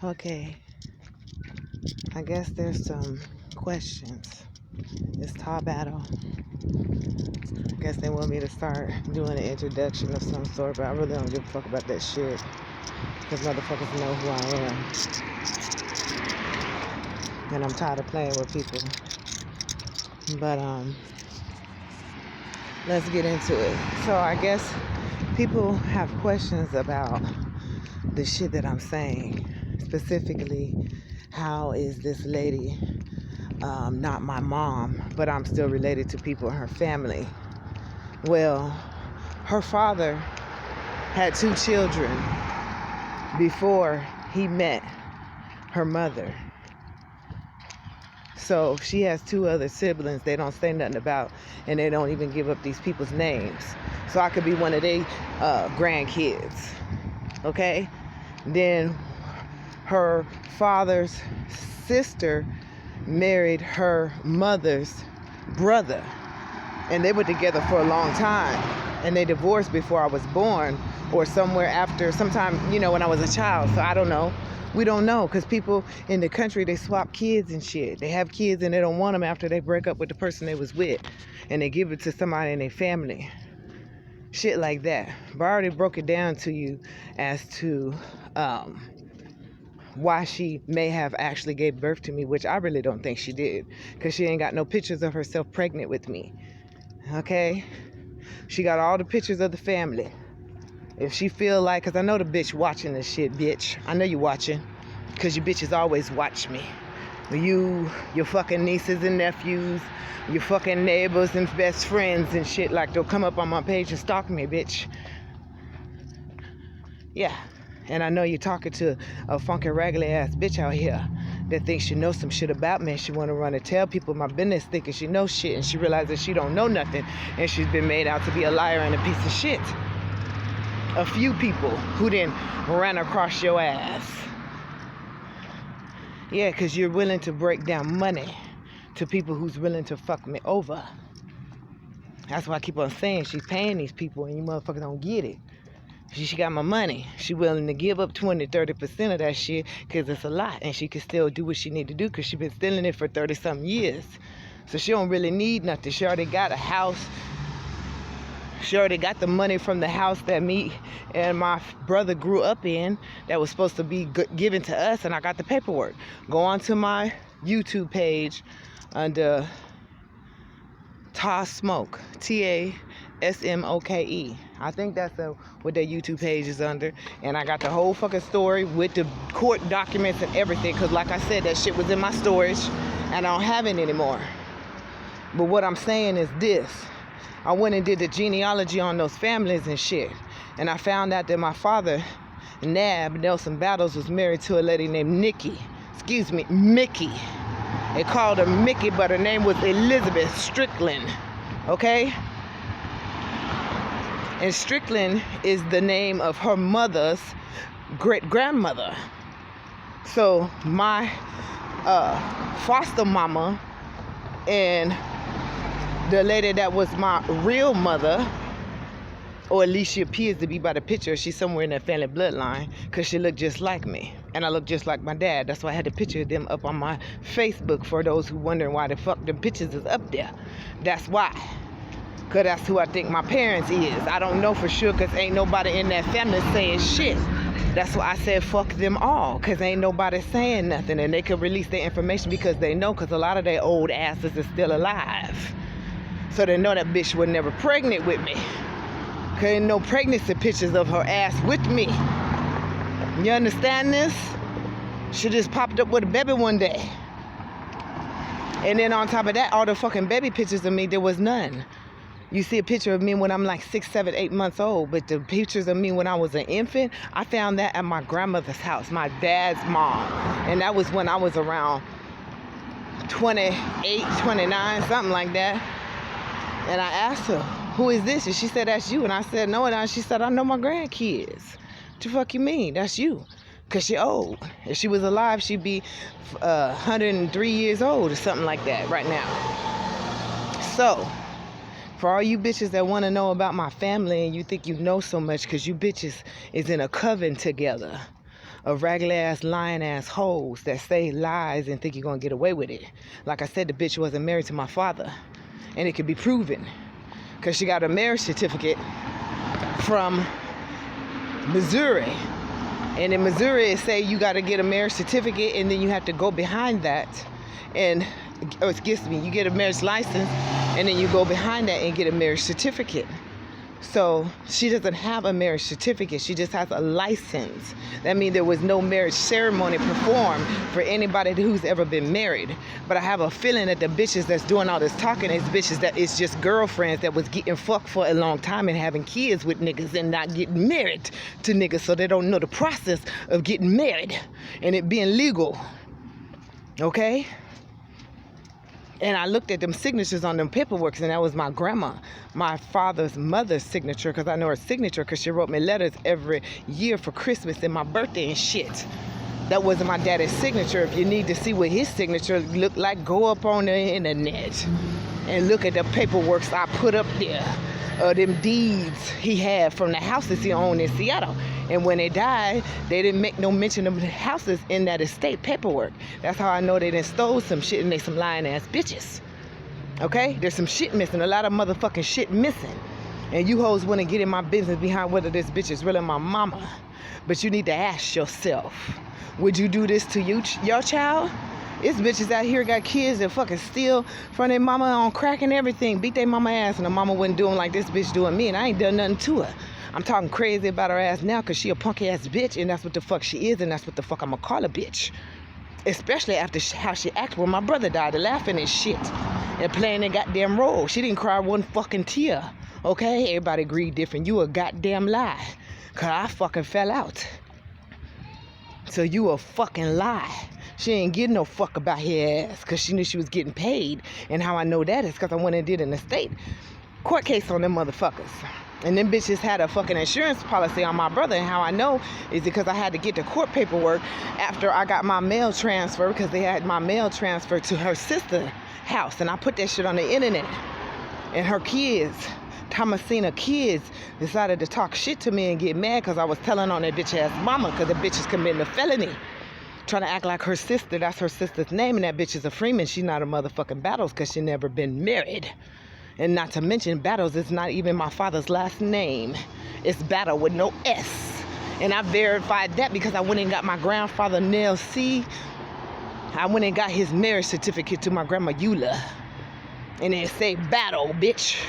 Okay, I guess there's some questions. It's top battle. I guess they want me to start doing an introduction of some sort, but I really don't give a fuck about that shit. Because motherfuckers know who I am. And I'm tired of playing with people. But, let's get into it. So I guess people have questions about the shit that I'm saying. Specifically, how is this lady not my mom, but I'm still related to people in her family? Well, her father had 2 children before he met her mother. So she has 2 other siblings they don't say nothing about, and they don't even give up these people's names. So I could be one of their grandkids, okay? Then her father's sister married her mother's brother, and they were together for a long time, and they divorced before I was born, or somewhere after, sometime, when I was a child. So I don't know. We don't know, because people in the country, they swap kids and shit. They have kids and they don't want them after they break up with the person they was with, and they give it to somebody in their family. Shit like that. But I already broke it down to you as to why she may have actually gave birth to me, which I really don't think she did, because she ain't got no pictures of herself pregnant with me. Okay? She got all the pictures of the family. If she feel like, because I know the bitch watching this shit, bitch. I know you watching, because you bitches always watch me. You, your fucking nieces and nephews, your fucking neighbors and best friends and shit, like they'll come up on my page and stalk me, bitch. Yeah. And I know you're talking to a funky raggedy ass bitch out here that thinks she knows some shit about me, and she want to run and tell people my business thinking she knows shit, and she realizes she don't know nothing, and she's been made out to be a liar and a piece of shit. A few people who didn't ran across your ass. Yeah, because you're willing to break down money to people who's willing to fuck me over. That's why I keep on saying she's paying these people, and you motherfuckers don't get it. She got my money. She willing to give up 20-30% of that shit because it's a lot, and she can still do what she need to do because she been stealing it for 30-something years. So she don't really need nothing. She already got a house. She already got the money from the house that me and my brother grew up in that was supposed to be given to us, and I got the paperwork. Go on to my YouTube page under Ta Smoke, TASMOKE. I think that's what their YouTube page is under. And I got the whole fucking story with the court documents and everything, because like I said, that shit was in my storage and I don't have it anymore. But what I'm saying is this. I went and did the genealogy on those families and shit, and I found out that my father, Nab Nelson Battles, was married to a lady named Mickey. They called her Mickey, but her name was Elizabeth Strickland, okay? And Strickland is the name of her mother's great-grandmother. So my foster mama and the lady that was my real mother, or at least she appears to be by the picture, she's somewhere in that family bloodline, because she looked just like me. And I look just like my dad. That's why I had the picture of them up on my Facebook, for those who wondering why the fuck the pictures is up there. That's why. Because that's who I think my parents is. I don't know for sure, because ain't nobody in that family saying shit. That's why I said fuck them all, because ain't nobody saying nothing. And they could release their information because they know, because a lot of their old asses is still alive. So they know that bitch was never pregnant with me. Cause ain't no pregnancy pictures of her ass with me. You understand this? She just popped up with a baby one day. And then on top of that, all the fucking baby pictures of me, there was none. You see a picture of me when I'm like 6, 7, 8 months old, but the pictures of me when I was an infant, I found that at my grandmother's house, my dad's mom. And that was when I was around 28, 29, something like that. And I asked her, who is this? And she said, that's you. And I said, no. And she said, I know my grandkids. What the fuck you mean? That's you. Because she old. If she was alive, she'd be 103 years old or something like that right now. So, for all you bitches that want to know about my family and you think you know so much because you bitches is in a coven together, of raggedy ass, lying ass hoes that say lies and think you're gonna get away with it. Like I said, the bitch wasn't married to my father, and it could be proven because she got a marriage certificate from Missouri. And in Missouri, it say you got to get a marriage certificate, and then you have to go behind that, and you get a marriage license, and then you go behind that and get a marriage certificate. So she doesn't have a marriage certificate. She just has a license. That means there was no marriage ceremony performed for anybody who's ever been married. But I have a feeling that the bitches that's doing all this talking is bitches that is just girlfriends that was getting fucked for a long time and having kids with niggas and not getting married to niggas, so they don't know the process of getting married and it being legal. Okay? And I looked at them signatures on them paperwork, and that was my grandma, my father's mother's signature, because I know her signature because she wrote me letters every year for Christmas and my birthday and shit. That wasn't my daddy's signature. If you need to see what his signature looked like, go up on the internet and look at the paperwork I put up there. Them deeds he had from the houses he owned in Seattle. And when they died, they didn't make no mention of the houses in that estate paperwork. That's how I know they done stole some shit and they some lying ass bitches. Okay? There's some shit missing. A lot of motherfucking shit missing. And you hoes want to get in my business behind whether this bitch is really my mama. But you need to ask yourself, would you do this to your child? It's bitches out here got kids that fucking steal from their mama on crack and everything. Beat their mama ass, and the mama wasn't doing like this bitch doing me, and I ain't done nothing to her. I'm talking crazy about her ass now because she a punk ass bitch, and that's what the fuck she is, and that's what the fuck I'm gonna call a bitch. Especially after how she acted when my brother died, laughing and shit and playing that goddamn role. She didn't cry one fucking tear. Okay? Everybody agreed different. You a goddamn lie. Because I fucking fell out. So you a fucking lie. She ain't getting no fuck about her ass because she knew she was getting paid. And how I know that is because I went and did an estate court case on them motherfuckers. And them bitches had a fucking insurance policy on my brother. And how I know is because I had to get the court paperwork after I got my mail transfer, because they had my mail transferred to her sister's house. And I put that shit on the internet. And her kids, Thomasina kids, decided to talk shit to me and get mad because I was telling on that bitch ass mama because the bitch is committing a felony. Trying to act like her sister. That's her sister's name, and that bitch is a Freeman. She's not a motherfucking Battles because she never been married. And not to mention, Battles is not even my father's last name. It's Battle with no S. And I verified that because I went and got my grandfather, Nell C. I went and got his marriage certificate to my grandma, Eula. And it said Battle, bitch.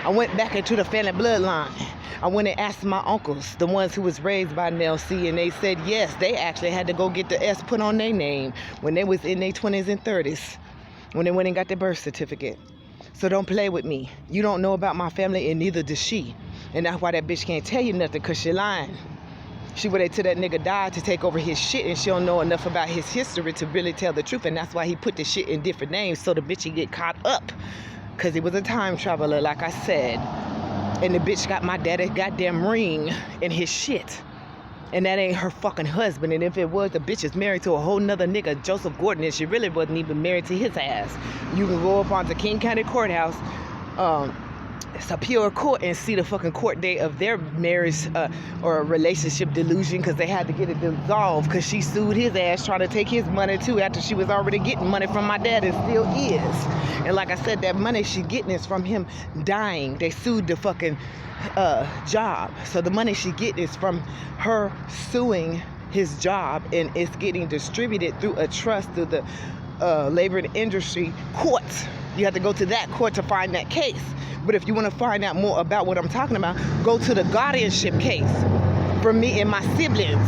I went back into the family bloodline. I went and asked my uncles, the ones who was raised by Nell C, and they said yes, they actually had to go get the S put on their name when they was in their 20s and 30s, when they went and got their birth certificate. So don't play with me. You don't know about my family, and neither does she. And that's why that bitch can't tell you nothing, because she lying. She waited till that nigga died to take over his shit, and she don't know enough about his history to really tell the truth, and that's why he put the shit in different names, so the bitch he get caught up. Because he was a time traveler, like I said. And the bitch got my daddy's goddamn ring in his shit. And that ain't her fucking husband. And if it was, the bitch is married to a whole nother nigga, Joseph Gordon, and she really wasn't even married to his ass. You can go up onto King County Courthouse, Superior Court, and see the fucking court date of their marriage or relationship delusion, because they had to get it dissolved because she sued his ass trying to take his money too after she was already getting money from my dad and still is. And like I said, that money she getting is from him dying. They sued the fucking job. So the money she get is from her suing his job, and it's getting distributed through a trust through the labor and industry court. You have to go to that court to find that case. But if you want to find out more about what I'm talking about, go to the guardianship case for me and my siblings.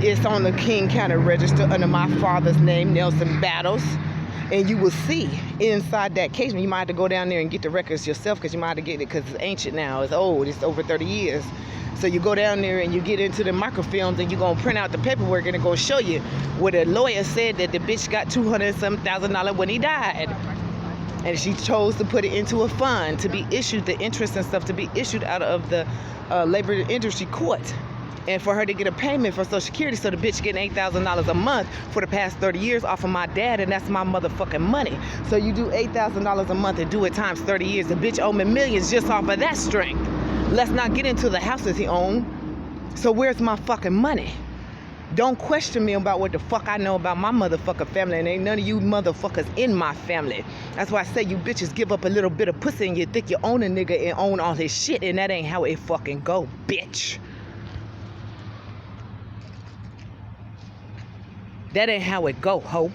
It's on the King County Register under my father's name, Nelson Battles. And you will see inside that case, you might have to go down there and get the records yourself, because you might have to get it because it's ancient now. It's old. It's over 30 years. So you go down there and you get into the microfilms, and you're going to print out the paperwork, and it's going to show you where the lawyer said that the bitch got $200,000 when he died. And she chose to put it into a fund to be issued, the interest and stuff to be issued out of the labor and industry court. And for her to get a payment for Social Security, so the bitch getting $8,000 a month for the past 30 years off of my dad, and that's my motherfucking money. So you do $8,000 a month and do it times 30 years. The bitch owe me millions just off of that strength. Let's not get into the houses he owned. So where's my fucking money? Don't question me about what the fuck I know about my motherfucking family, and ain't none of you motherfuckers in my family. That's why I say you bitches give up a little bit of pussy and you think you own a nigga and own all his shit, and that ain't how it fucking go, bitch. That ain't how it go, ho.